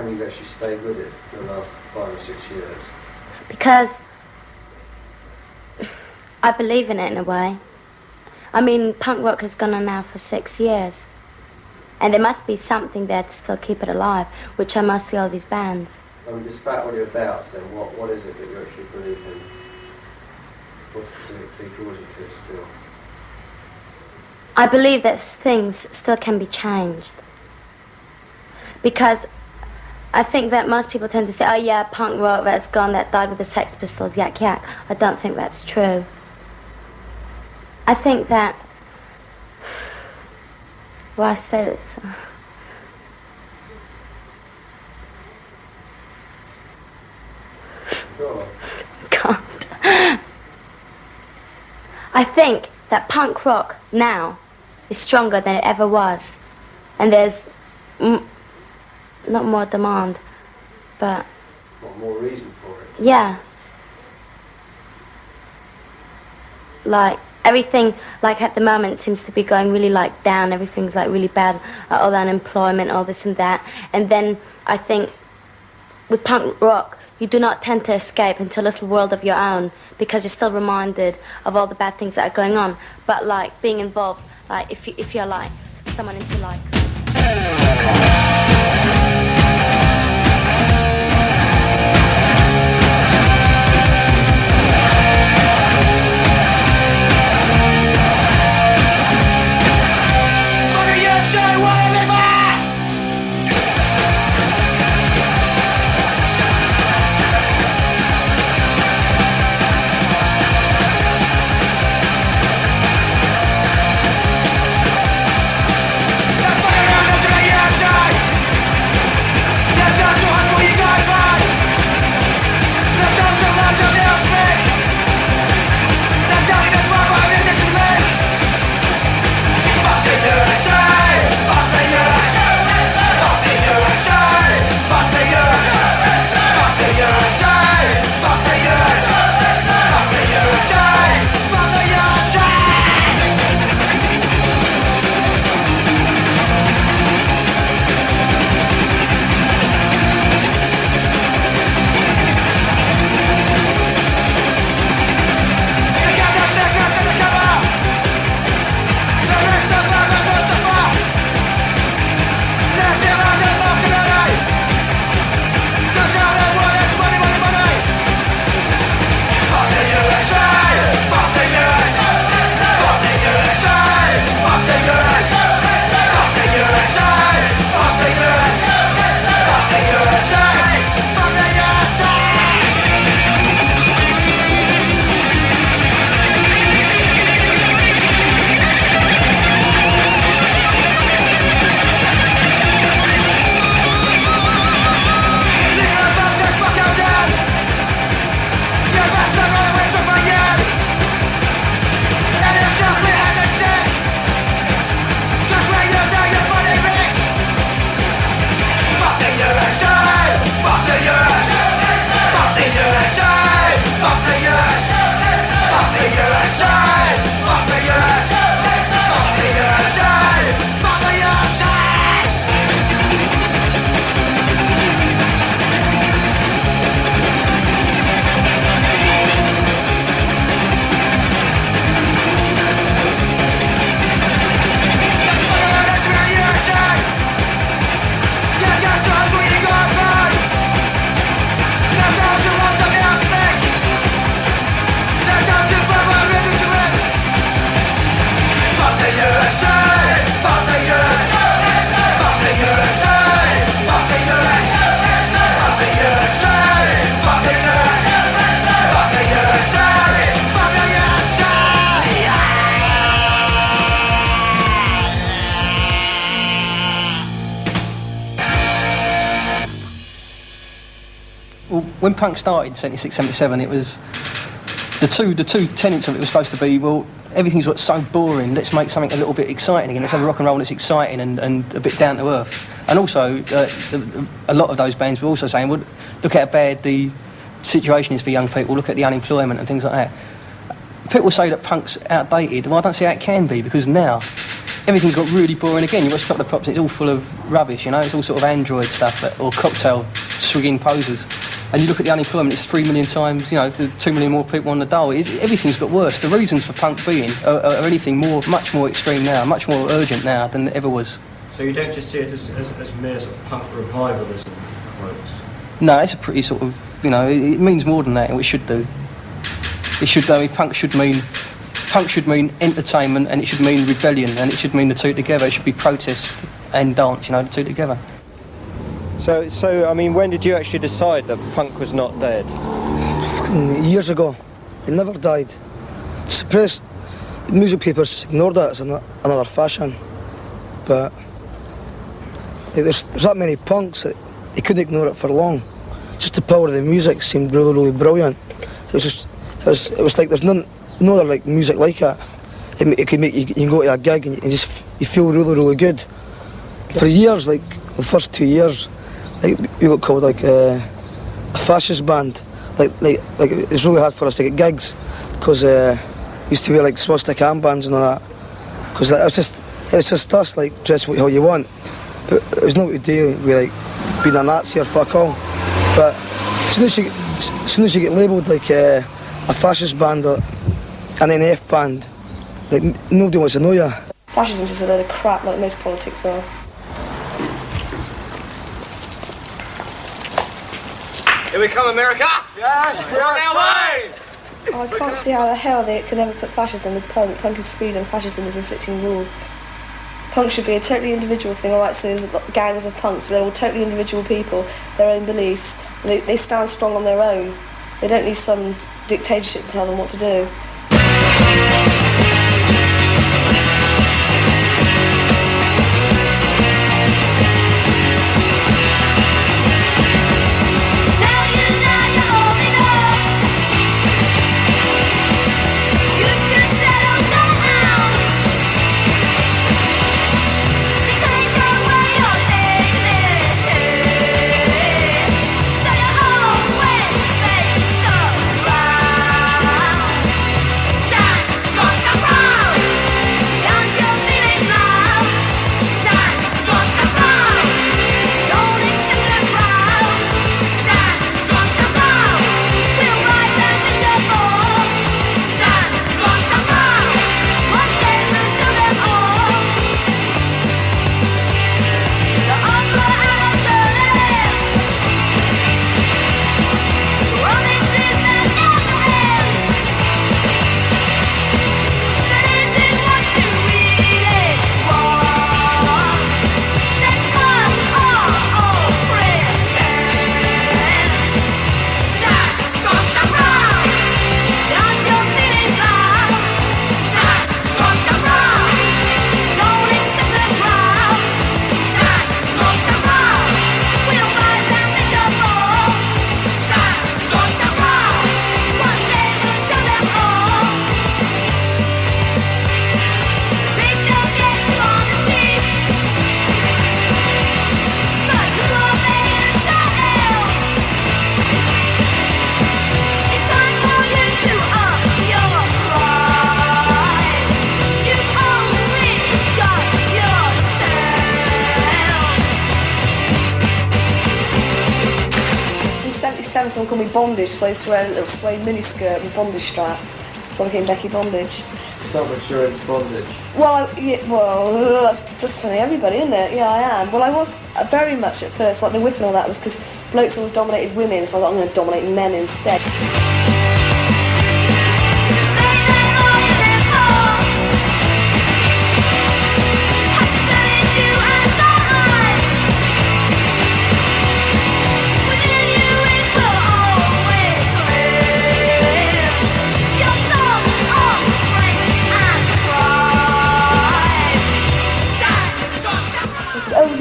come you've actually stayed with it for the last 5 or 6 years? Because I believe in it in a way. I mean, punk rock has gone on now for 6 years. And there must be something there to still keep it alive, which are mostly all these bands. Despite all your doubts then, what is it that you actually believe in? What specifically draws you to it still? I believe that things still can be changed. Because I think that most people tend to say, oh yeah, punk rock, that's gone, that died with the Sex Pistols, yak yak. I don't think that's true. I think that, well, I say this. Sure. Can't. I think that punk rock now is stronger than it ever was. And there's not more demand, but... What, more reason for it? Yeah. Like, everything, like at the moment, seems to be going really, like, down. Everything's, like, really bad. All the unemployment, all this and that. And then I think with punk rock, you do not tend to escape into a little world of your own because you're still reminded of all the bad things that are going on. But, like, being involved, like, if you're, like, someone into, like... When punk started in 76, 77, it was the two tenets of it were supposed to be, well, everything's what's so boring, let's make something a little bit exciting again, let's have a rock and roll that's exciting and a bit down to earth. And also, a lot of those bands were also saying, well, look how bad the situation is for young people, look at the unemployment and things like that. People say that punk's outdated. Well, I don't see how it can be, because now everything's got really boring again. You watch Top of the Pops and it's all full of rubbish, you know, it's all sort of android stuff or cocktail swigging posers. And you look at the unemployment, it's 3 million times, you know, 2 million more people on the dole. Everything's got worse. The reasons for punk being are anything much more extreme now, much more urgent now than it ever was. So you don't just see it as mere sort of punk revivalism, quotes? No, it's a pretty sort of, you know, it means more than that, and it should do. It should, I mean, punk should mean entertainment, and it should mean rebellion, and it should mean the two together. It should be protest and dance, you know, the two together. So I mean, when did you actually decide that punk was not dead? Years ago. It never died. Suppressed. The music papers just ignored it as another fashion. But there's that many punks that they couldn't ignore it for long. Just the power of the music seemed really, really brilliant. It was like there's no other like music like it. It could make you can go to a gig and you feel really, really good. For years, like the first 2 years, like we got called like a fascist band. Like it was really hard for us to get gigs because we used to wear like swastika armbands and all that. Because it was just us like dress how you want. But it was not what we do. We like being a Nazi or fuck all. But as soon as you get labelled like a fascist band or an NF band, like nobody wants to know you. Fascism's just a load of crap like most politics are. Here we come, America! Yes, we're on our way! Oh, I can't see how the hell they could ever put fascism with punk. Punk is freedom, fascism is inflicting rule. Punk should be a totally individual thing, alright, so there's gangs of punks, but they're all totally individual people, their own beliefs. They stand strong on their own. They don't need some dictatorship to tell them what to do. Someone called me Bondage because I used to wear a little suede miniskirt with bondage straps, so I became Becky Bondage. Stop with sure it's bondage. Well, that's just telling everybody, isn't it? Yeah, I am. Well, I was very much at first, like the whip and all that was because blokes always dominated women, so I thought I'm going to dominate men instead.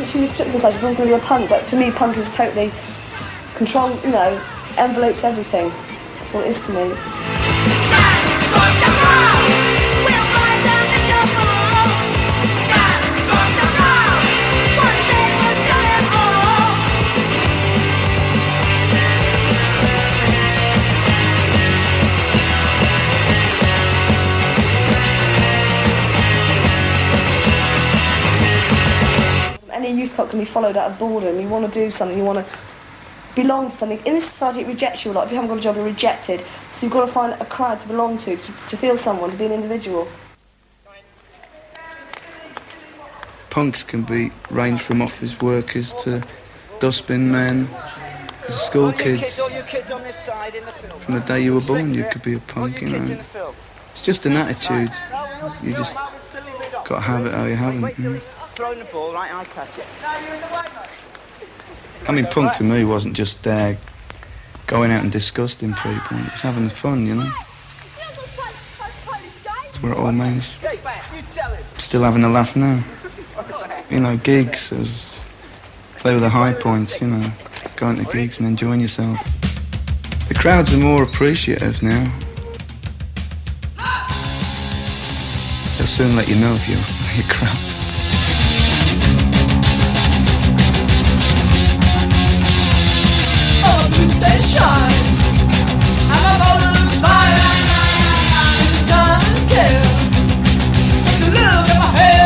She was strict massage, I was going to be a punk, but to me punk is totally control, you know, envelopes everything. That's what it is to me. hip-hop can be followed out of boredom. You want to do something, you want to belong to something. In this society, it rejects you a lot. If you haven't got a job, you're rejected. So you've got to find a crowd to belong to feel someone, to be an individual. Punks can be range from office workers to dustbin men, to school kids. From the day you were born, you could be a punk, you know. It's just an attitude. You just got to have it how you have it. Throwing the ball, right, I catch it. I mean, punk to me wasn't just going out and disgusting people. It was having fun, you know. That's what it all means. Still having a laugh now. You know, gigs, they were the high points, you know, going to gigs and enjoying yourself. The crowds are more appreciative now. They'll soon let you know if you're crap. Oh, blue station, I'm about to lose fire. It's a time to kill. Take a look at my hair.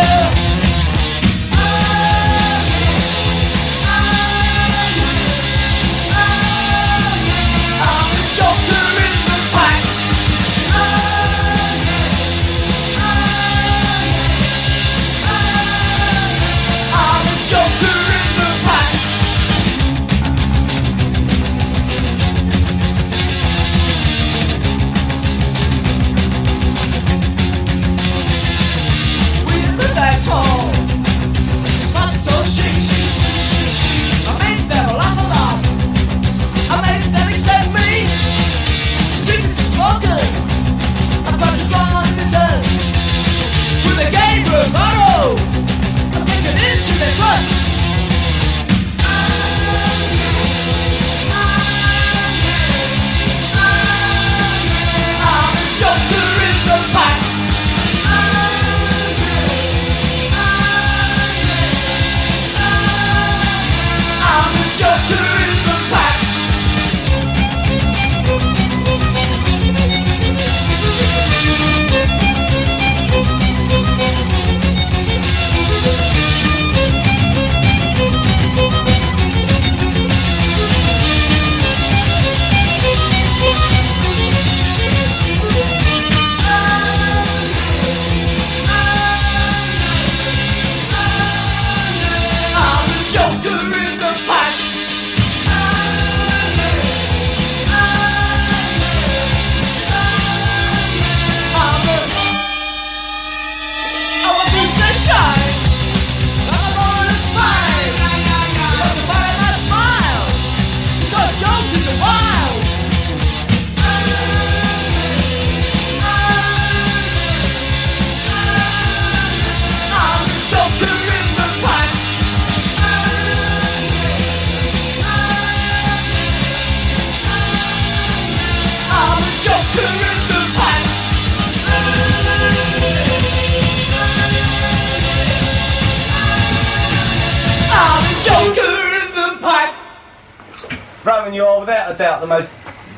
Rowan, you are without a doubt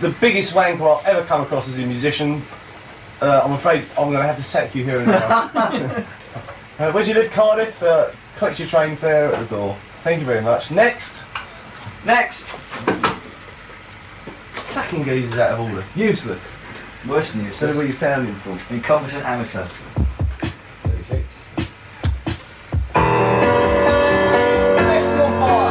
the biggest wanker I've ever come across as a musician. I'm afraid I'm going to have to sack you here and now. Where do you live, Cardiff? Collect your train fare at the door. Thank you very much. Next. Sacking geezers out of order. Useless. Worse than useless. So where you found him from? Incompetent amateur. 36. Next is on fire.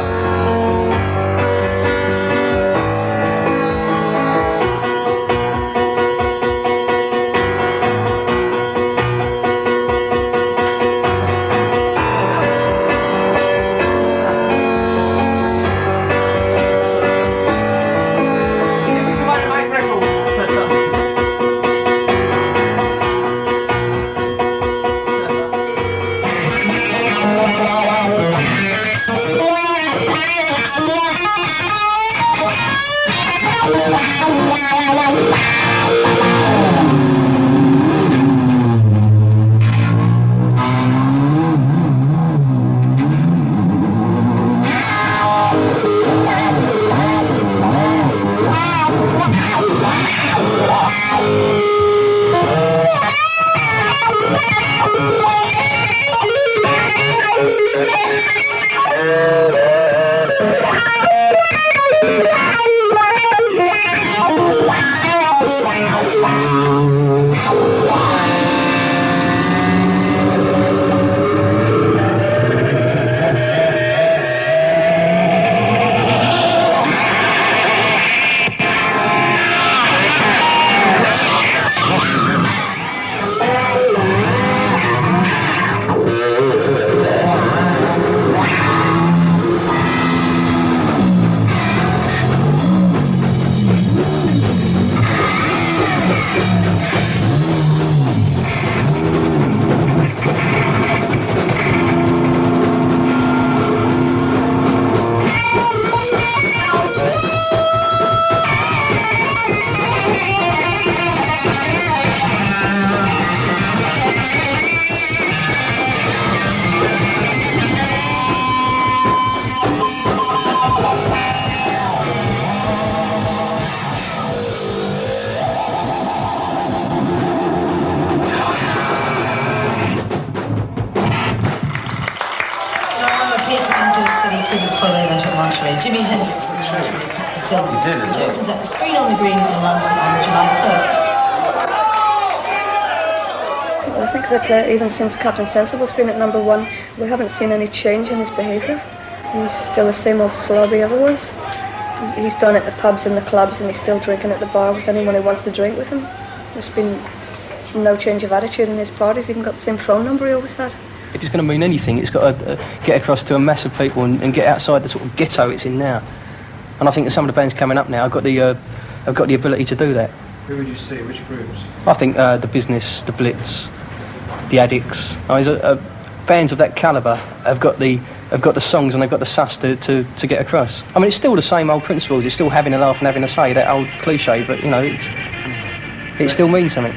Jimi Hendrix from Monterey, the film, which opens at the screen on the Green in London on July the 1st. Well, I think that even since Captain Sensible's been at #1, we haven't seen any change in his behaviour. He's still the same old slob he ever was. He's done at the pubs and the clubs, and he's still drinking at the bar with anyone who wants to drink with him. There's been no change of attitude in his part. He's even got the same phone number he always had. If it's going to mean anything, it's got to get across to a mass of people and get outside the sort of ghetto it's in now. And I think that some of the bands coming up now have got the ability to do that. Who would you see? Which groups? I think the Business, the Blitz, the Addicts. Bands of that calibre have got the songs and they've got the sus to get across. I mean, it's still the same old principles. It's still having a laugh and having a say, that old cliche. But you know, it still means something.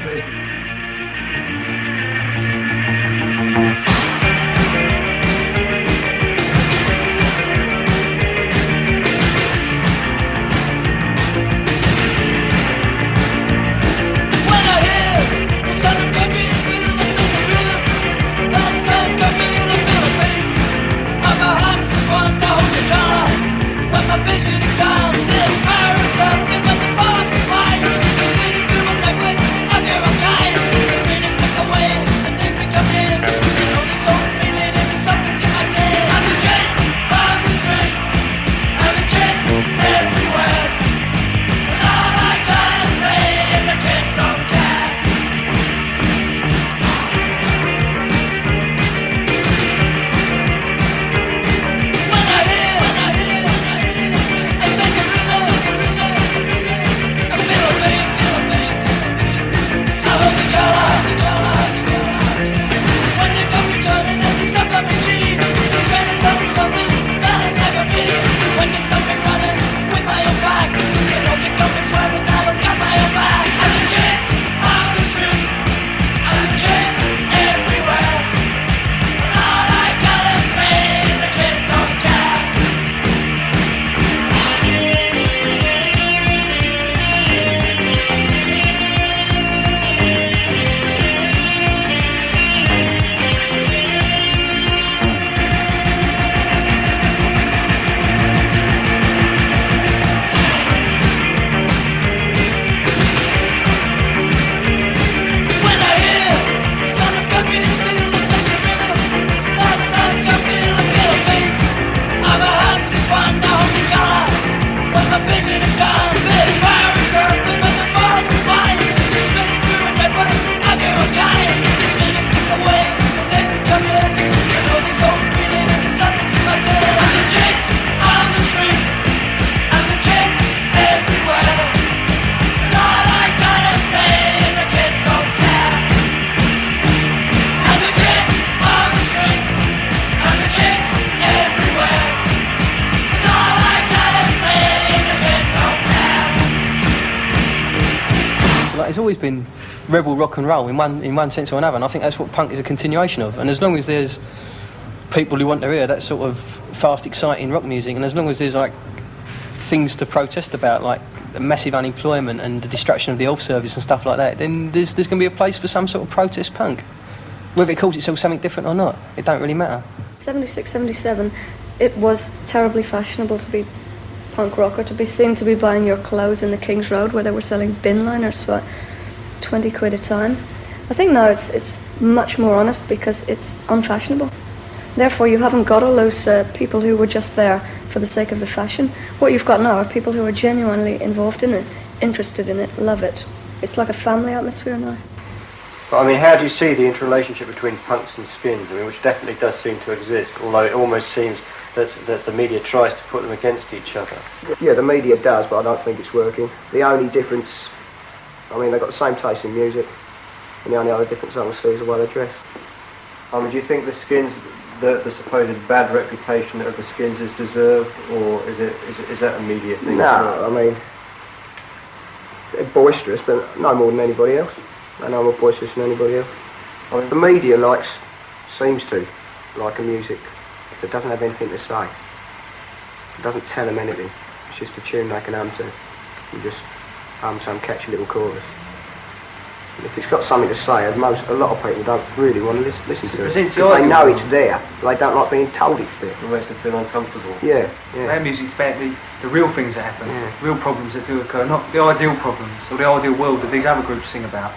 It's always been rebel rock and roll in one sense or another, and I think that's what punk is a continuation of. And as long as there's people who want to hear that sort of fast, exciting rock music, and as long as there's like things to protest about, like massive unemployment and the destruction of the health service and stuff like that, then there's going to be a place for some sort of protest punk. Whether it calls itself something different or not, it don't really matter. 76, 77, it was terribly fashionable to be punk rocker, to be seen to be buying your clothes in the King's Road where they were selling bin liners. But 20 quid a time. I think now it's much more honest because it's unfashionable. Therefore, you haven't got all those people who were just there for the sake of the fashion. What you've got now are people who are genuinely involved in it, interested in it, love it. It's like a family atmosphere now. But I mean, how do you see the interrelationship between punks and skins? I mean, which definitely does seem to exist, although it almost seems that the media tries to put them against each other. Yeah, the media does, but I don't think it's working. The only difference, I mean, they've got the same taste in music, and the only other difference I can see is the way they dress. I mean, do you think the skins, the supposed bad reputation of the skins is deserved, or is that a media thing? No, I mean, they're boisterous, but no more than anybody else. They're no more boisterous than anybody else. I mean, the media seems to like a music that doesn't have anything to say. It doesn't tell them anything. It's just a tune they can hum to. You just hum some catchy little chorus. And if it's got something to say, a lot of people don't really want to listen to it. Because they know it's there. They don't like being told it's there. It makes them feel uncomfortable. Yeah, yeah. Their music's about the real things that happen, real problems that do occur, not the ideal problems or the ideal world that these other groups sing about.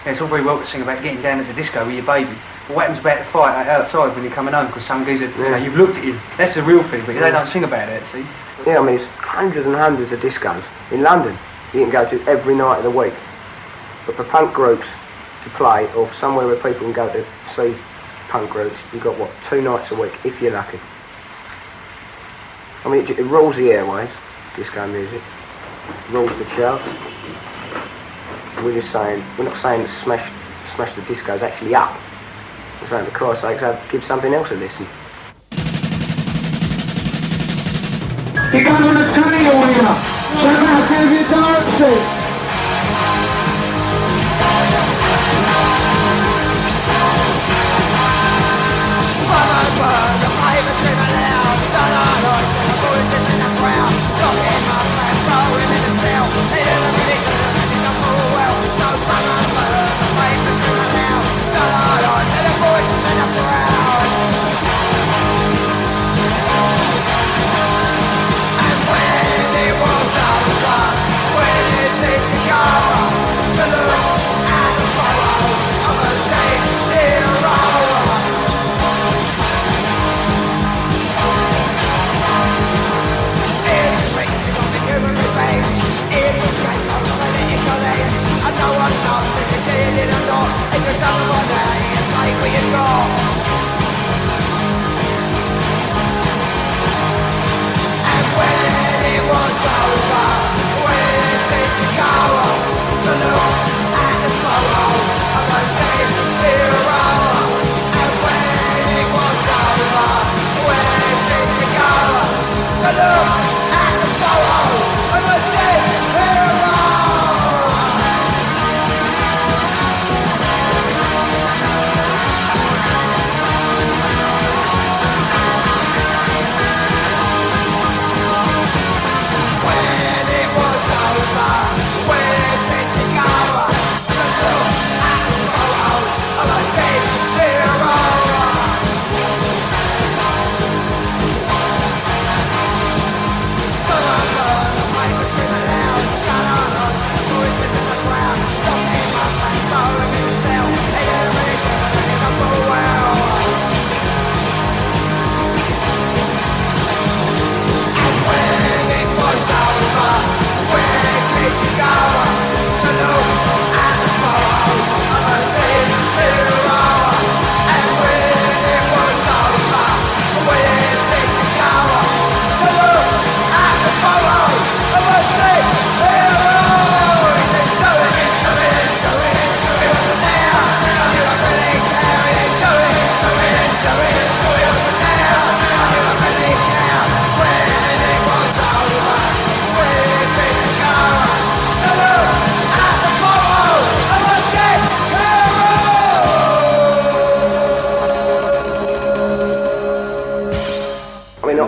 Yeah, it's all very well to sing about getting down at the disco with your baby, but what happens about the fight outside when you're coming home because some geezer, you know, you've looked at him, that's the real thing, but they don't sing about it, see? Yeah, I mean, it's hundreds and hundreds of discos in London you can go to every night of the week. But for punk groups to play, or somewhere where people can go to see punk groups, you've got, 2 nights a week, if you're lucky. I mean, it rules the airwaves, disco music, rules the charts. We're not saying that smash the disco's actually up. We're saying, for Christ's sake, give something else a listen. You got on the Sunday arena. Check out David Darcy.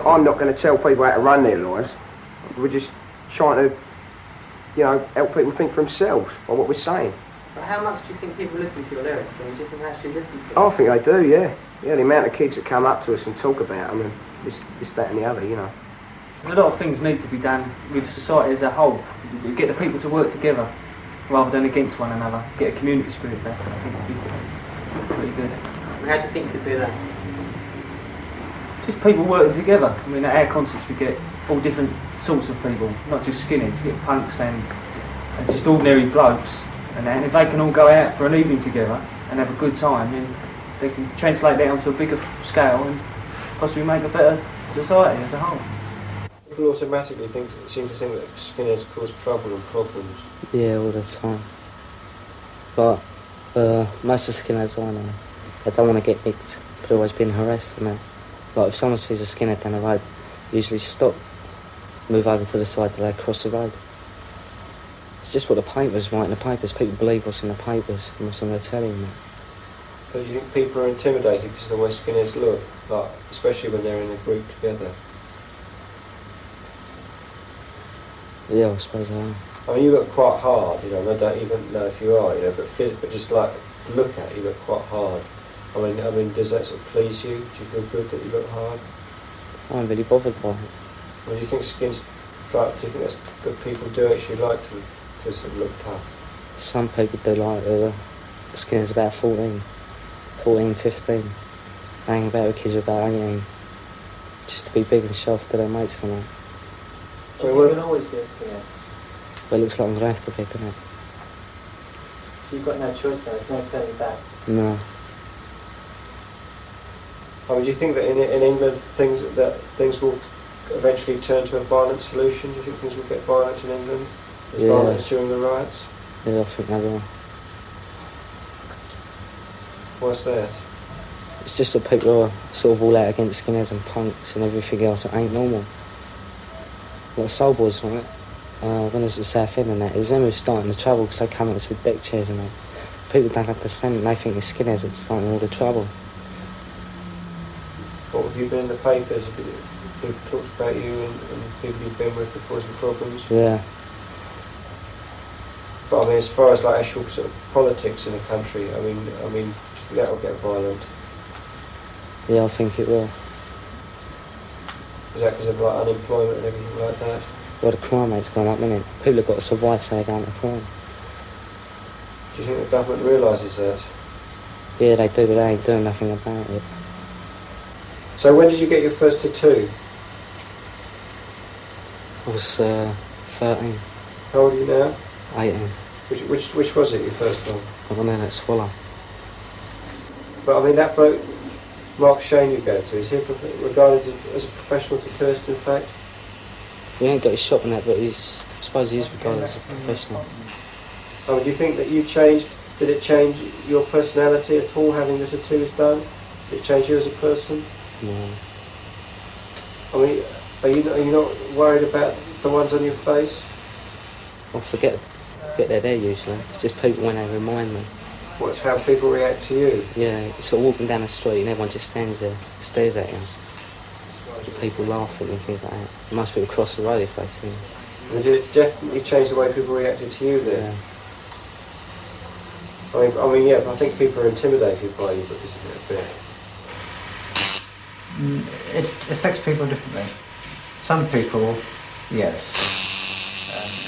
I'm not going to tell people how to run their lives. We're just trying to, help people think for themselves by what we're saying. But how much do you think people listen to your lyrics? I mean, do you think they actually listen to them? I think they do, yeah. Yeah, the amount of kids that come up to us and talk about them and this, that and the other, There's a lot of things need to be done with society as a whole. We get the people to work together. rather than against one another. Get a community spirit back. I think would be pretty good. How do you think you could do that? Just people working together. I mean, at our concerts we get all different sorts of people, not just skinheads. We get punks and just ordinary blokes. And if they can all go out for an evening together and have a good time, then they can translate that onto a bigger scale and possibly make a better society as a whole. People automatically seem to think that skinheads cause trouble and problems. Yeah, all the time. But most of the skinheads I know, they don't want to get nicked. They're always being harassed and that. Like if someone sees a skinhead down the road, usually stop, move over to the side that they cross the road. It's just what the papers write in the papers. People believe what's in the papers and what's on their telly and that. But you think people are intimidated because of the way skinheads look, like, especially when they're in a group together? Yeah, I suppose I am. I mean, you look quite hard, you know, and I don't even know if you are, you know, but just like to look at, you look quite hard. I mean, does that sort of please you? Do you feel good that you look hard? I'm really bothered by it. Well, do you think skins, like, do you think that's good people do actually like to sort of look tough? Some people do like skinheads about 14, 15. They hang about with kids who are about 18. Just to be big and show off to their mates and that. You can always be a skinhead. But it looks like I'm going to have to be, doesn't it? So you've got no choice there, there's no turning back. No. I mean, do you think that in England things will eventually turn to a violent solution? Do you think things will get violent in England? There's violence during the riots? Yeah, I think they will. What's that? It's just that people are sort of all out against skinheads and punks and everything else that ain't normal. Like Soul Boys, right? When there's the South End and that, it was them who were starting the trouble because they come at us with deck chairs and that. People don't understand it, they think it's skinheads that's starting all the trouble. What have you been in the papers? Have people talked about you and people you've been with that causing problems? Yeah. But I mean, as far as like actual sort of politics in the country, I mean, that'll get violent. Yeah, I think it will. Is that because of like unemployment and everything like that? Well, the crime rate's gone up, isn't it? People have got to survive so they go into crime. Do you think the government realises that? Yeah, they do, but they ain't doing nothing about it. So when did you get your first tattoo? I was 13. How old are you now? 18. Which was it, your first one? I don't know, that swallow. But I mean, that bloke, Mark Shane you go to, is he regarded as a professional tattooist in fact? We ain't got his shop in that, but I suppose he is regarded as a professional. I mean, do you think that you changed, did it change your personality at all, having the tattoos done? Did it change you as a person? No. I mean, are you not worried about the ones on your face? I forget they're there usually. It's just people when they remind me. What's how people react to you? Yeah, sort of walking down the street and everyone just stands there, stares at you. People laughing and things like that. Most people cross the road if they see him. And did it definitely change the way people reacted to you then? Yeah. I mean, yeah, I think people are intimidated by you because of it a bit. It affects people differently. Some people, yes,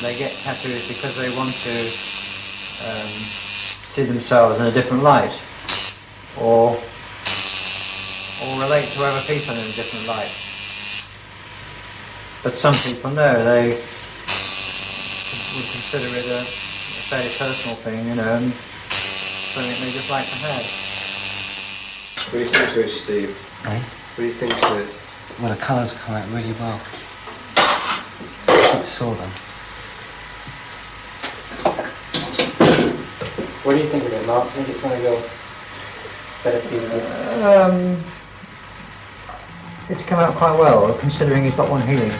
they get tattoos because they want to see themselves in a different light, or relate to other people in a different light. But some people, no, they would consider it a fairly personal thing, you know, and something they just like to have. What do you think to it, Steve? Eh? What do you think to it? Well, the colours come out really well. I saw them. What do you think of it, Mark? Do you think it's one of your better pieces? It's come out quite well, considering he's got one healing.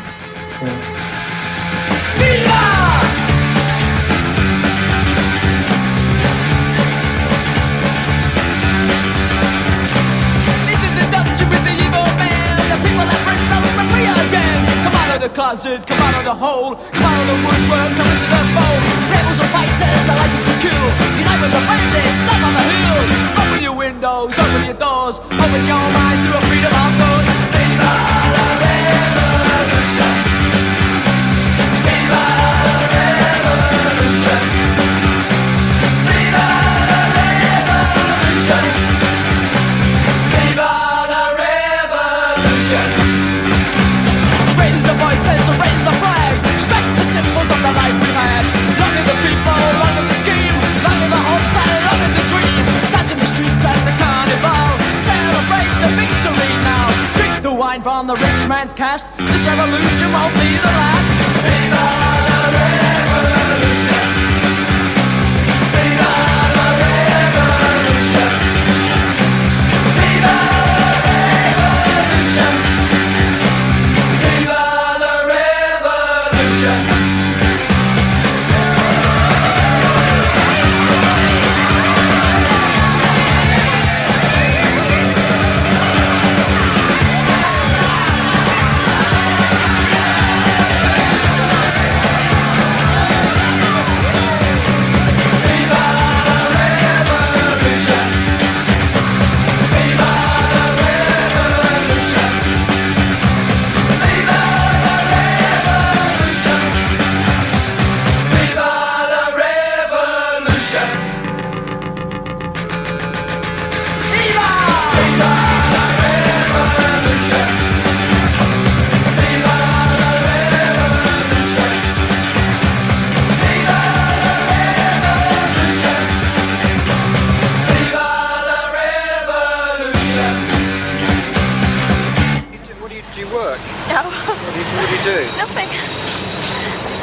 The closet, come out of the hole, come out of the woodwork, come into the fold. Rebels and fighters are licensed to kill. Unite with the bandits, stand on the hill. Open your windows, open your doors, open your minds to a freedom of thought. Viva la revolution! Viva la revolution! from the rich man's caste. This revolution won't be the last. Viva la revolution. Viva la revolution. Viva la revolution. Viva la revolution.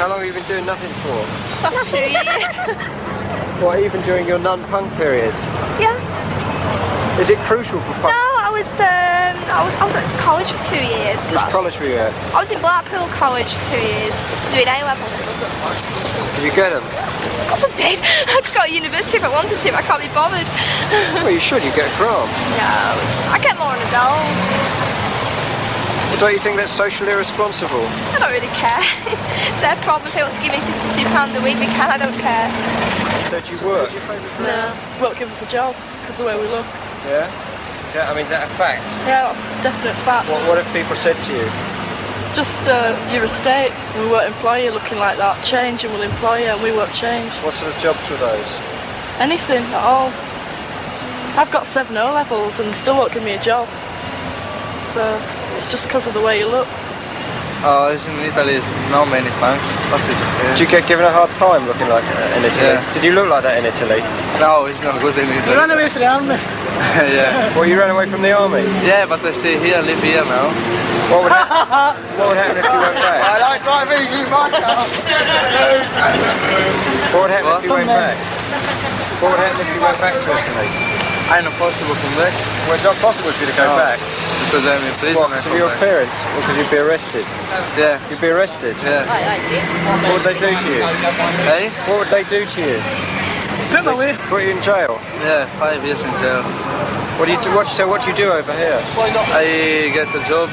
How long have you been doing nothing for? Last 2 years. What, even during your non-punk periods? Yeah. Is it crucial for punk? No, I was at college for 2 years. Which college were you at? I was in Blackpool College for 2 years, doing A levels. Did you get them? Of course I did. I could go to university if I wanted to, but I can't be bothered. Well, you should. You get a grant. No, I get more on a dole. Well, don't you think that's socially irresponsible? I don't really care. It's their problem. If they want to give me £52 a week, they can. I don't care. Don't you work? No, won't give us a job because of the way we look. Yeah? Is that a fact? Yeah, that's a definite fact. What if people said to you? Just your estate, we won't employ you looking like that. Change and we'll employ you and we won't change. What sort of jobs were those? Anything at all. I've got 7 O levels and still won't give me a job. So it's just because of the way you look. Oh, in Italy, not many punks. Did you get given a hard time looking like in Italy? Yeah. Did you look like that in Italy? No, it's not good in Italy. You ran away from the army. Yeah. Well, you ran away from the army? Yeah, but I stay here, live here now. What would happen if you went back? I like driving you, my car. What would happen if you went back? What would happen if you went back to Italy? I'm not possible to come back. Well, it's not possible for you to go back. Because I'm in prison. What, so your parents? Well, because you'd be arrested? Yeah. You'd be arrested? Yeah. What would they do to you? Hey? What would they do to you? Put you in jail? Yeah, 5 years in jail. What do you do? So what do you do over here? I get a job.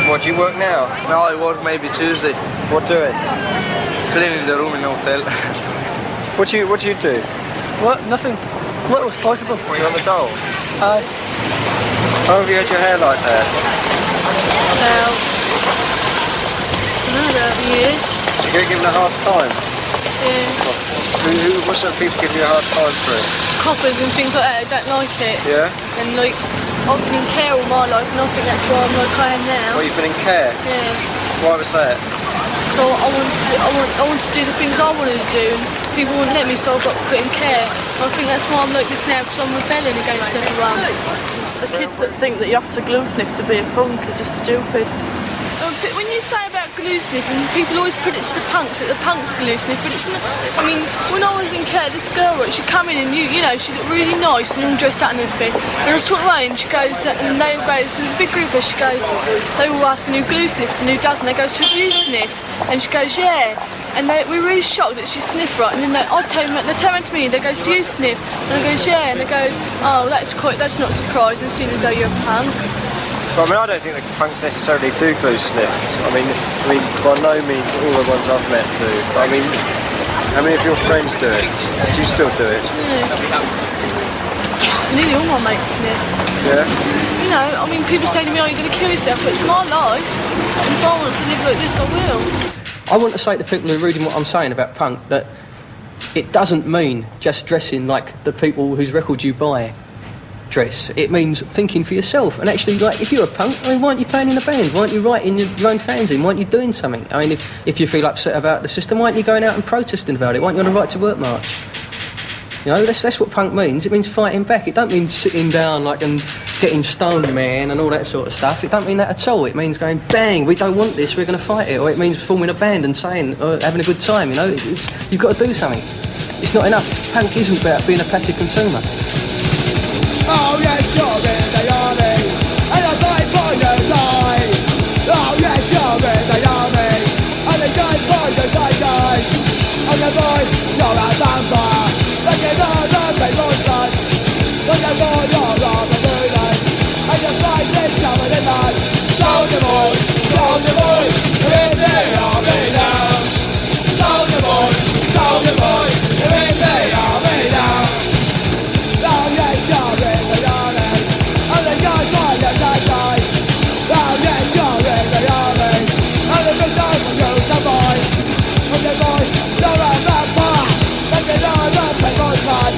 What, do you work now? No, I work maybe Tuesday. What doing? Cleaning the room in the hotel. What do you do? What? Nothing. What was possible? Were you on the dole? Aye. How have you had your hair like that? About a year. Did you get given a hard time? Yeah. What sort of people give you a hard time for it? Coppers and things like that, I don't like it. Yeah? And like, I've been in care all my life and I think that's why I'm like I am now. Well, you've been in care? Yeah. Why was that? So I wanted to do the things I wanted to do and people wouldn't let me, so I got put in care. I think that's why I'm like this now, because I'm rebelling against everyone. The kids that think that you have to glue sniff to be a punk are just stupid. But when you say about glue sniffing, people always put it to the punks, that the punks glue sniff, but it's not. I mean, when I was in care, this girl, she come in and you know, she looked really nice and all dressed up and everything. And I was talking away and she goes, and they goes, there's a big group of her, she goes, they were asking who glue sniffed and who doesn't. They goes, so do you sniff? And she goes, yeah. And we were really shocked that she sniffed right. And then they turn around to me, they goes, do you sniff? And I goes, yeah. And they goes, oh, that's not surprising, seeing as though you're a punk. Well, I mean, I don't think that punks necessarily do glue sniff. I mean, by no means all the ones I've met do. But I mean, how many of your friends do it? Do you still do it? Yeah. Nearly all my mates sniff. Yeah? You know, I mean, people say to me, oh, you're going to kill yourself, but it's my life. And if I want to live like this, I will. I want to say to people who are reading what I'm saying about punk that it doesn't mean just dressing like the people whose records you buy dress. It means thinking for yourself and actually, like, if you're a punk, I mean, why aren't you playing in a band? Why aren't you writing your own fanzine? Why aren't you doing something? I mean, if you feel upset about the system, why aren't you going out and protesting about it? Why aren't you on a right to work march? You know, that's what punk means. It means fighting back. It don't mean sitting down like and getting stoned, man, and all that sort of stuff. It don't mean that at all. It means going, bang, we don't want this, we're going to fight it. Or it means forming a band and saying, having a good time, you know. You've got to do something. It's not enough. Punk isn't about being a passive consumer. Oh yes, you're in the army, and I fight for your die. Oh yes, you're in the army, and I die for your die. Oh yeah, boy, you're a vampire, like an other people's blood. Like a boy, you're on the moonlight, and your fight is covered in mud. Soldier boy, you're in the army now. Soldier boy, you're in the army now. Oh yes, you're in the army, and the guys want you to die. Oh yes, you're in the army, and the good time for you to fight. Okay boy, you're a vampire, like another people's blood.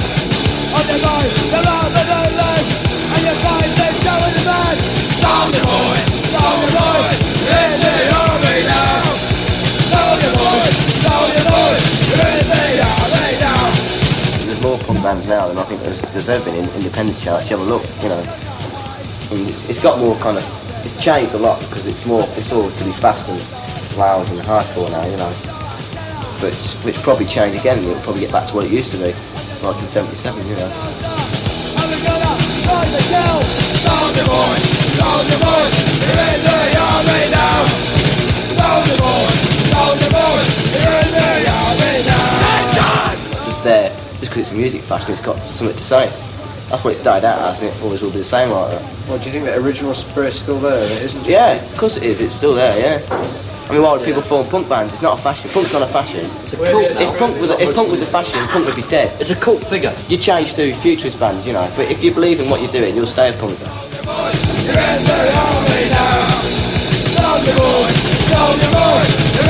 Okay boy, you're on the moonlight, and your fight is going to bed. Soldier boy, you're in the army now. Soldier boy, you're in the army now. There's more punk bands now than I think there's ever been in independent charts. You have a look, you know. And it's got more kind of, it's changed a lot because it's all to be fast and loud and hardcore now, you know. But which probably change again. It'll probably get back to what it used to be, like in '77, you know. Soldier boy, you're in the army now. Soldier boy, you're in the army now. Just there, just because it's a music fashion, it's got something to say. That's what it started out as, and it always will be the same like that. Well, do you think that original spirit's still there? It isn't just... Yeah, of course it is. It's still there, yeah. I mean, why would people form punk bands? It's not a fashion. Punk's not a fashion. It's a cult. If punk was a fashion, punk would be dead. It's a cult figure. You change to futurist band, you know. But if you believe in what you're doing, you'll stay a punk. You're in the army now. Soldier boy, you're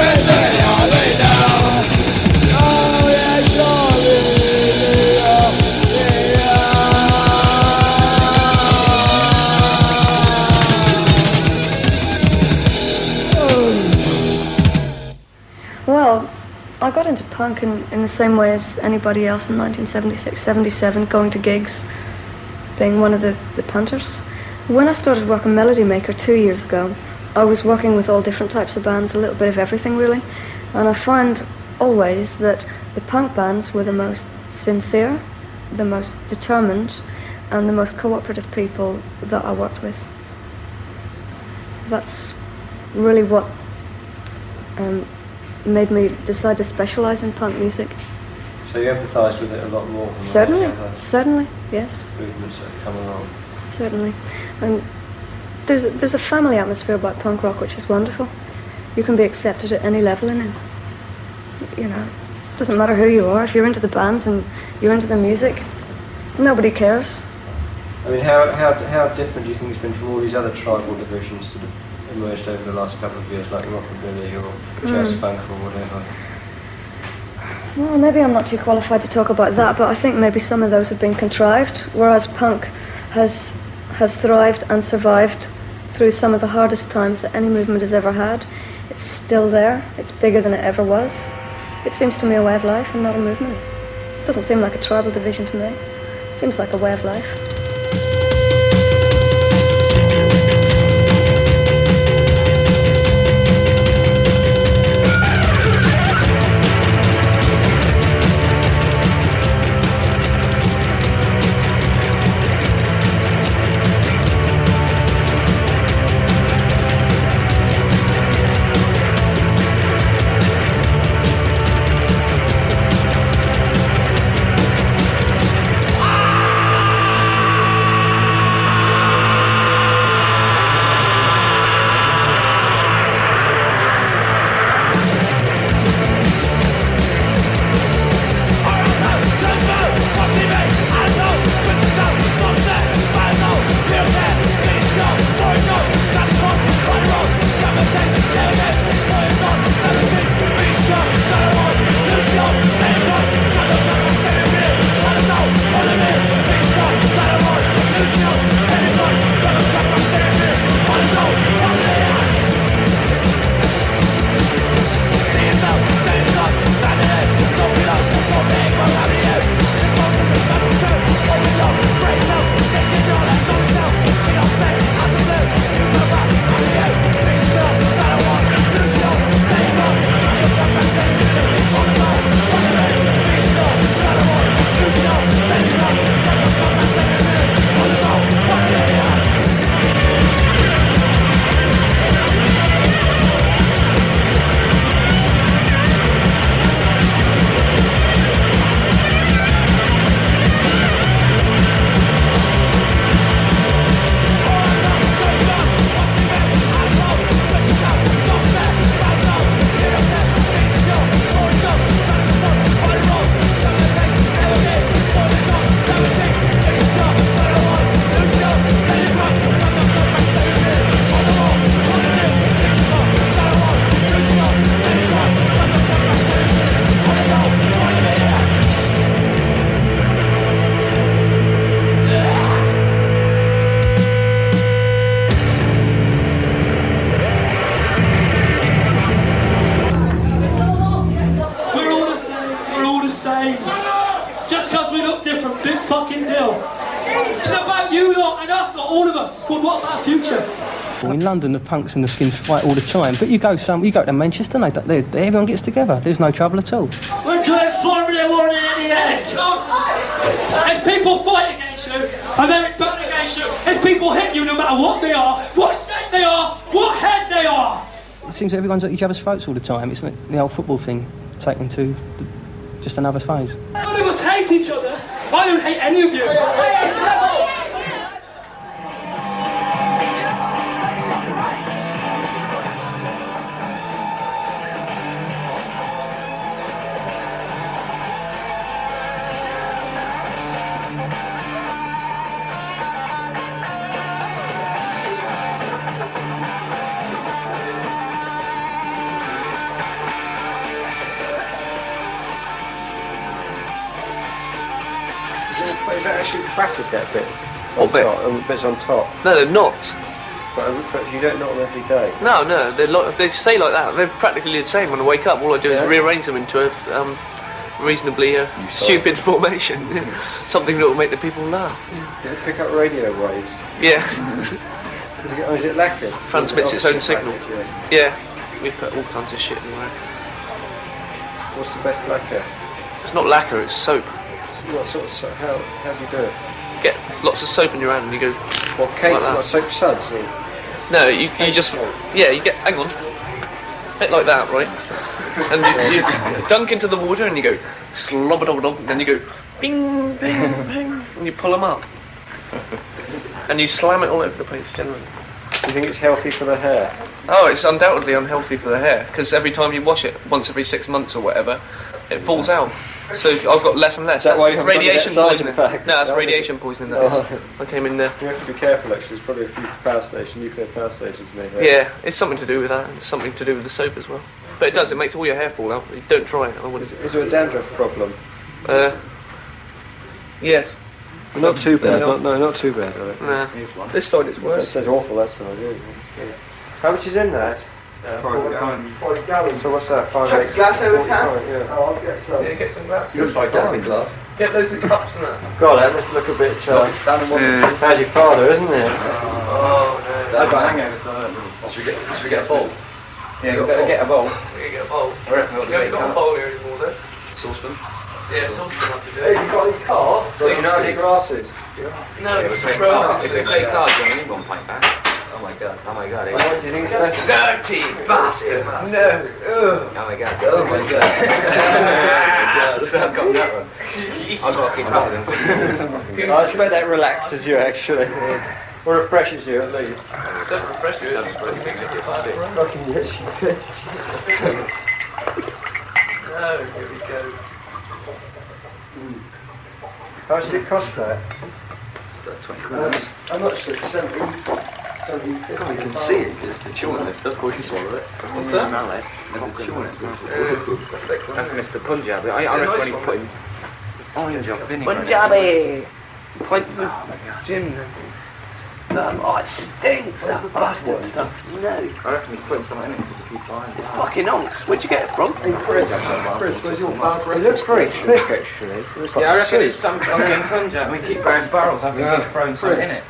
in the army now. Oh yes, you're in the army now. Well, I got into punk in the same way as anybody else in 1976, 77, going to gigs, being one of the punters. When I started working Melody Maker 2 years ago, I was working with all different types of bands, a little bit of everything really, and I find always that the punk bands were the most sincere, the most determined, and the most cooperative people that I worked with. That's really what made me decide to specialise in punk music. So you empathised with it a lot more than Certainly, yes. movements that have come along. Certainly. And there's a family atmosphere about punk rock which is wonderful. You can be accepted at any level in it. You know, it doesn't matter who you are. If you're into the bands and you're into the music, nobody cares. I mean, how different do you think it's been from all these other tribal divisions that have emerged over the last couple of years, like rockabilly or jazz funk or whatever? Well, maybe I'm not too qualified to talk about that, but I think maybe some of those have been contrived, whereas punk has thrived and survived through some of the hardest times that any movement has ever had. It's still there. It's bigger than it ever was. It seems to me a way of life and not a movement. It doesn't seem like a tribal division to me. It seems like a way of life. Bill. It's about you lot and us, not all of us. It's called What About Future? Well, in London, the punks and the skins fight all the time, but you go to Manchester, and everyone gets together. There's no trouble at all. We're doing Florida warning in the end. If people fight against you, and they're back against you, if people hit you no matter what they are, what shape they are, what head they are. It seems everyone's at each other's throats all the time. It's like the old football thing, taken to just another phase. None of us hate each other. I don't hate any of you. Is that actually battered, that bit? What bit? The bits on top. No, they're not. But you don't knot them every day? No, they stay like that. They're practically the same. When I wake up, all I do is rearrange them into a reasonably stupid formation. Something that will make the people laugh. Does it pick up radio waves? Yeah. Is it lacquer? Transmits its own signal. Yeah. We put all kinds of shit in there. What's the best lacquer? It's not lacquer, it's soap. What sort of soap? How do you do it? Get lots of soap in your hand and you go. What, cakes? Like What, soap suds? Or? No, you just. Yeah, you get. Hang on. A bit like that, right? And you dunk into the water and you go slob and then you go bing, bing, bing, and you pull them up. And you slam it all over the place generally. Do you think it's healthy for the hair? Oh, it's undoubtedly unhealthy for the hair because every time you wash it, once every 6 months or whatever, it falls out. So I've got less and less. That's why radiation poisoning. No, No, that's radiation poisoning. That is. I came in there. You have to be careful actually, there's probably a few nuclear power stations near here. Yeah, it's something to do with that. It's something to do with the soap as well. But it does, it makes all your hair fall out. Don't try it. I wouldn't. Is there a dandruff problem? Yes. Not too bad, not too bad, right? Nah. This side is worse. That says awful, that side, yeah. How much is in that? 40 gallons. So what's that? 5 Chuck glass over town? Yeah. Oh, I'll get some. Yeah, get some glass. You'll try glass in glass. Get loads of cups and that. God, that must look a bit. How's your father, isn't it? Oh, no. I've got hangover. Should we get a bowl? Yeah, you better get a bowl. We get a bowl. I reckon we ought to You haven't get got a bowl here anymore, though? Saucepan. Yeah, saucepan have to do. Hey, you got any cards? Do you know any glasses? No, it's a cards. If they play cards, you only need one pint back. Oh my god, What do you think is best? Dirty bastard! No! Oh my god. Oh my god. I've got that one. I've got to keep that. I expect that relaxes you actually. Or refreshes you at least. It doesn't refresh you, it just makes you fat. Fucking yes, you could. No, here we go. How much did it cost that? It's about 20 quid. How much? It's 70. You can see it because they're chewing this stuff before you swallow it. What's that? Smell it. They're chewing it. That's Mr. Punjabi. I reckon when he's putting orange on vinegar. Punjabi! Point with Jim then. Oh, it stinks, that bastard stuff. No. I reckon he's putting something in it to keep buying. Fucking onks. Where'd you get it from? Hey Chris, where's your barber? It looks very thick actually. Yeah, I reckon it's some in Punjab. We keep growing barrels. I think he's thrown something in it.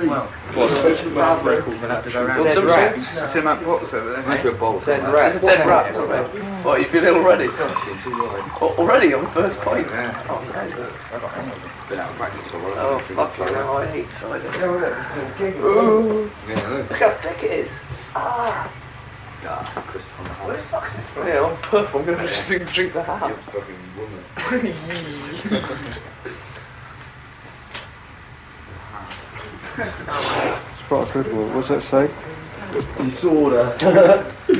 Well, what's the barber record? We'll have to go around. Dead rats. See that box over there? Make a bowl. Dead rats. It's a dead rat. What, you feel ill already? Already on the first point? Yeah. Oh, no. Been out of practice for a while. Oh, fucking hell, I hate cider. Ooh. Look how thick it is. Ah. Chris on the What the fuck is this? Yeah, I'm puff. I'm going to just drink the half. You're fucking woman. It's quite a good one. What's that say? Disorder.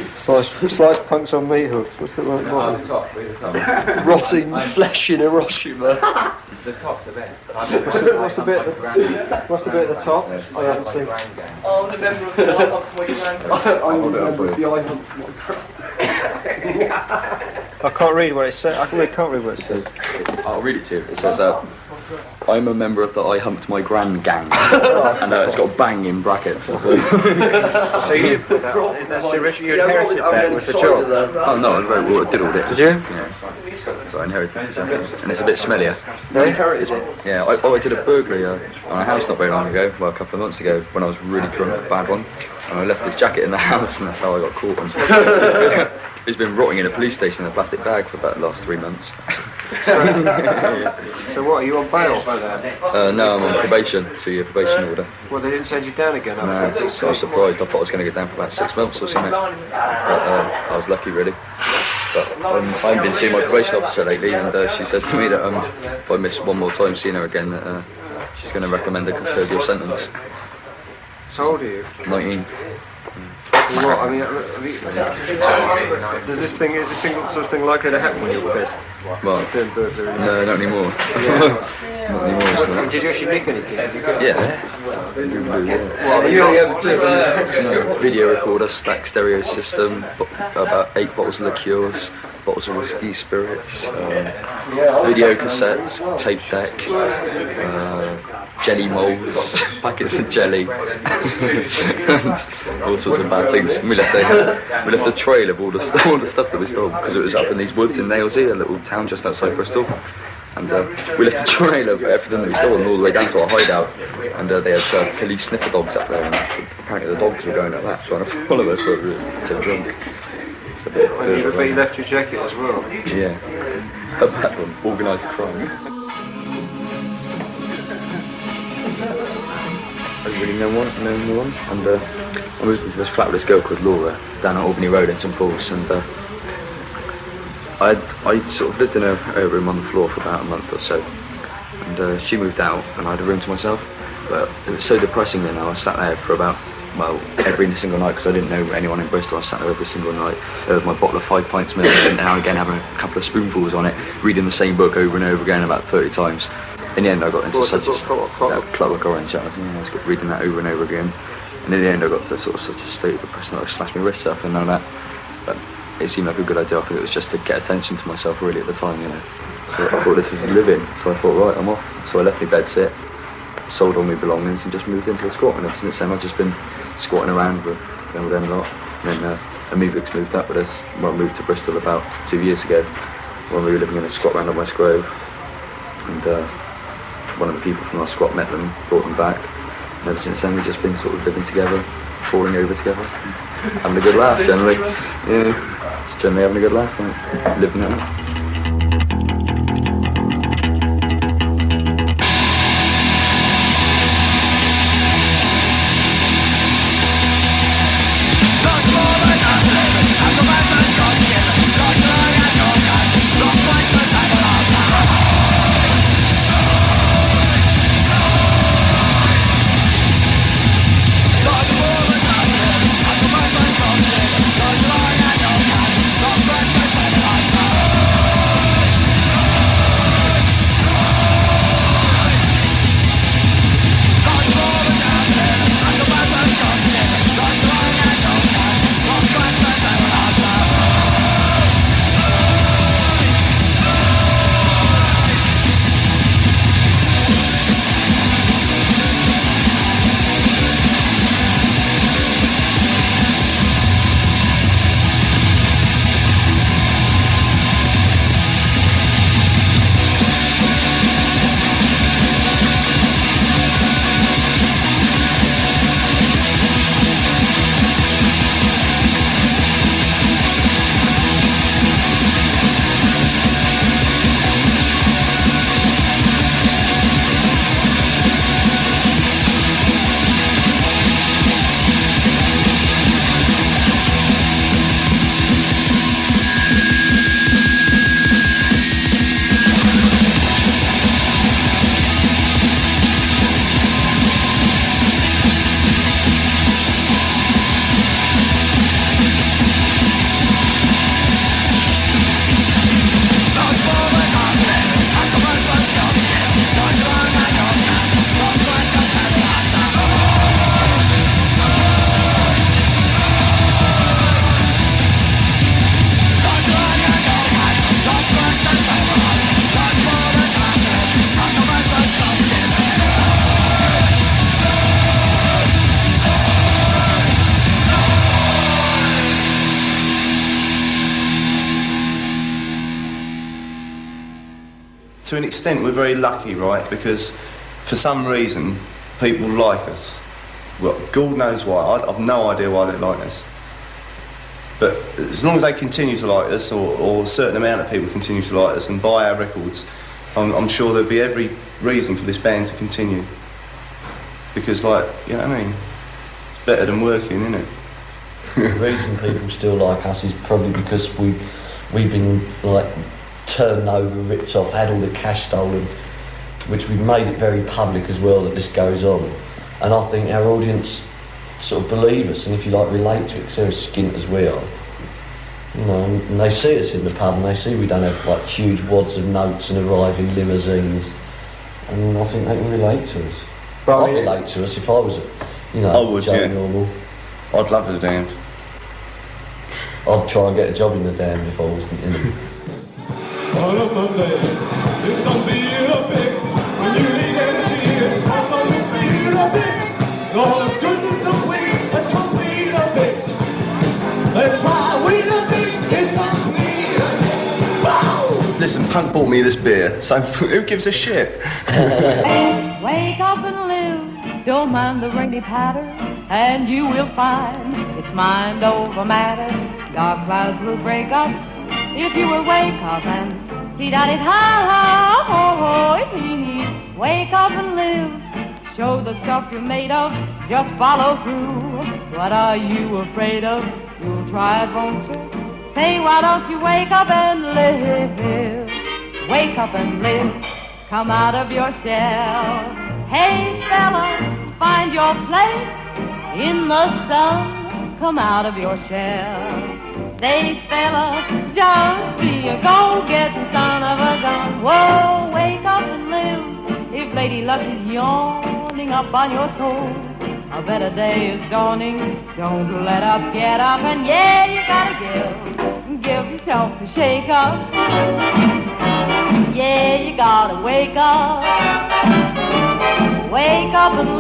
Slice punks on meat hooks. What's that one? Oh, the top. Read the top. Rotting flesh in Hiroshima. The top's the best. What's the bit at the top? I haven't seen. Oh, I'm the member of the I Humped My Grand. I'm the member of the I Humped My Grand. I can't read what it says. I can't read what it says. I'll read it to you. It says, I'm a member of the I Humped My Grand gang. And it's got bang in brackets as well. So you did put that on. That's the original. You inherited that. Was the job? Oh no, I did all this. Did you? Yeah. So I inherited the jacket, and it's a bit smellier. Yeah, I did a burglary on a house not very long ago, well, a couple of months ago, when I was really drunk, a bad one, and I left this jacket in the house, and that's how I got caught. And it's been rotting in a police station in a plastic bag for about the last 3 months. So what, are you on bail? No, I'm on probation, 2-year probation order. Well, they didn't send you down again? No, so I was surprised. I thought I was going to get down for about 6 months or something. But I was lucky, really. But I haven't been seeing my probation officer lately, and she says to me that if I miss one more time seeing her again, that she's going to recommend a custodial sentence. How old are you? 19. What, I mean, does this thing, is this sort of thing likely to happen when you're pissed? Well, no, not anymore. Not anymore. Did you actually nick anything? Yeah. Well, you only have two. Video recorder, stack stereo system, about 8 bottles of liqueurs, bottles of whiskey, spirits, video cassettes, tape deck, jelly moulds, packets of jelly, and all sorts of bad things. We left a trail of all the stuff that we stole, because it was up in these woods in Nailsea, a little town just outside Bristol. And we left a trail of everything that we stole all the way down to our hideout. And they had police sniffer dogs up there, and apparently the dogs were going at that, trying to follow us, but we were too drunk. And you left your jacket as well? Yeah. A bad one. Organised crime. I didn't really know one, and I moved into this flat with this girl called Laura down at Albany Road in St Paul's, and I sort of lived in her room on the floor for about a month or so, and she moved out and I had a room to myself, but it was so depressing then. I was sat there for about, well, every single night, because I didn't know anyone in Bristol. I sat there every single night. There was my bottle of 5 pints milk, and now and again having a couple of spoonfuls on it, reading the same book over and over again about 30 times. In the end I got into Clockwork Orange, I was reading that over and over again, and in the end I got to sort of such a state of depression that I slashed my wrists up and all that. But it seemed like a good idea. I think it was just to get attention to myself really at the time, you know. So I thought, this is living, so I thought, right, I'm off. So I left my bed sit, sold all my belongings and just moved into the squat, and ever since then I've just been squatting around with them a lot. And then Amubix moved up with us. Well, I moved to Bristol about 2 years ago when we were living in a squat round on West Grove, and one of the people from our squat met them, brought them back, and ever since then we've just been sort of living together, falling over together, having a good laugh generally. Yeah, just generally having a good laugh, like, living it up. to an extent, we're very lucky, right? Because for some reason, people like us. Well, God knows why. I've no idea why they like us. But as long as they continue to like us, or a certain amount of people continue to like us and buy our records, I'm sure there'll be every reason for this band to continue. Because, like, you know what I mean? It's better than working, isn't it? The reason people still like us is probably because we've been, like, turned over, ripped off, had all the cash stolen, which we've made it very public as well that this goes on. And I think our audience sort of believe us, and if you like, relate to it, because they're as skint as we are. You know, and they see us in the pub, and they see we don't have like huge wads of notes and arrive in limousines, and I think they can relate to us. Well, I'd relate to us if I was, you know, I would, Joe yeah. Normal. I'd love the Damned. I'd try and get a job in the Damned if I wasn't in them. On a Monday, it's something you'll fix. When you leave empty, it's something you'll fix. All the goodness of weed has complete a fix. That's why we the fix is complete a fix. Wow! Listen, Punk bought me this beer, so who gives a shit? Wake up and live, don't mind the rainy patter, and you will find it's mind over matter. Dark clouds will break up if you will wake up and see-da-di-ha-ho-ho-hee. Wake up and live, show the stuff you're made of, just follow through. What are you afraid of? You'll try it, won't you? Say, why don't you wake up and live? Wake up and live, come out of your shell. Hey fella, find your place in the sun, come out of your shell. Say fella, just be a go-getting son of a gun. Whoa, wake up and live, if Lady Luck is yawning up on your toes. A better day is dawning, don't let up, get up, and yeah, you gotta give yourself a shake up. Yeah, you gotta wake up and